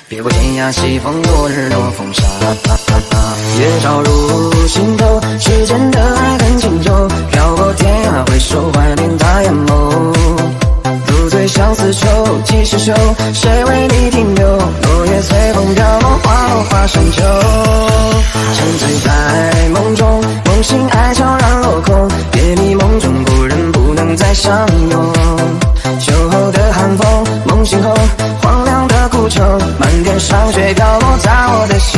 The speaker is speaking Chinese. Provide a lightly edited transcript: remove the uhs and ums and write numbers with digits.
别过天涯西风，落日落风沙。月照入心头，世间的爱很清幽，飘过天涯，回首怀念大眼眸。如醉相思愁，几时休？谁为你停留？落叶随风飘落，花落花深秋。沉醉在梦中，梦醒爱悄然落空。别迷梦中故人不能再相拥。秋后的寒风，梦醒后荒凉的古城，漫天霜雪飘落在我的心。